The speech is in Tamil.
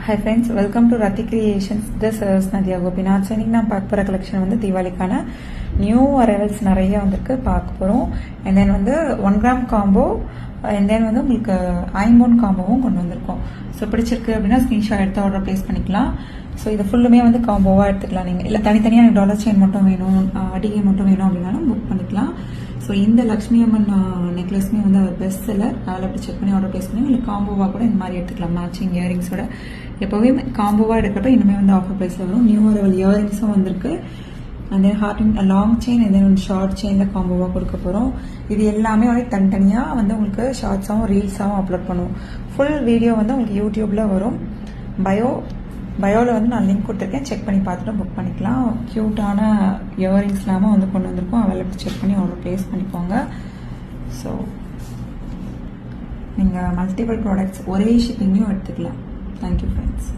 Hi friends, welcome to Rathi creations. This is Nadiya Gopinath. So இன்னைக்கு நான் பார்க்க போகிற கலெக்ஷன் வந்து தீபாவளிக்கான நியூ அரைவல்ஸ் நிறைய வந்திருக்கு, பார்க்க போகிறோம். அண்ட் தென் வந்து 1 கிராம் காம்போ, அண்ட் தென் வந்து உங்களுக்கு ஐம்போன் காம்போவும் கொண்டு வந்திருக்கோம். ஸோ பிடிச்சிருக்கு அப்படின்னா ஸ்க்ரீன்ஷாட் எடுத்து ஆர்டர் ப்ளேஸ் பண்ணிக்கலாம். ஸோ இது ஃபுல்லுமே வந்து காம்போவாக எடுத்துக்கலாம். நீங்கள் இல்லை தனித்தனியாக எனக்கு டாலர் செயின் மட்டும் வேணும், அடிகை மட்டும் வேணும் அப்படின்னாலும் புக் பண்ணிக்கலாம். ஸோ இந்த லக்ஷ்மி அம்மன் நெக்லஸ்மே வந்து பெஸ்ட் செல்லர். அதில் அப்படி செக் பண்ணி ஆர்டர் ப்ளேஸ் பண்ணி இல்லை காம்போவாக கூட இந்த மாதிரி எடுத்துக்கலாம். மேட்சிங் இயரிங்ஸோட எப்போவே காம்போவாக எடுக்கிறப்ப இன்னுமே வந்து ஆஃபர் ப்ரைஸில் வரும். நியூ அரைவல் இயரிங்ஸும் வந்திருக்கு. And then Harding long chain and then short செயினில் காம்போவாக கொடுக்க போகிறோம். இது எல்லாமே வந்து தனித்தனியாக வந்து உங்களுக்கு ஷார்ட்ஸாகவும் ரீல்ஸாகவும் அப்லோட் பண்ணுவோம். ஃபுல் வீடியோ வந்து உங்களுக்கு யூடியூப்பில் வரும். பயோவில் வந்து நான் லிங்க் கொடுத்துருக்கேன், செக் பண்ணி பார்த்துட்டு புக் பண்ணிக்கலாம். க்யூட்டான இயரிங்ஸ் எல்லாமே வந்து கொண்டு வந்திருக்கோம். அவைலபிள் செக் பண்ணி ஆர்டர் ப்ளேஸ் பண்ணிக்கோங்க. ஸோ நீங்கள் மல்டிபிள் ப்ராடக்ட்ஸ் ஒரே ஷிப்பிங்லையும் எடுத்துக்கலாம். Thank you friends.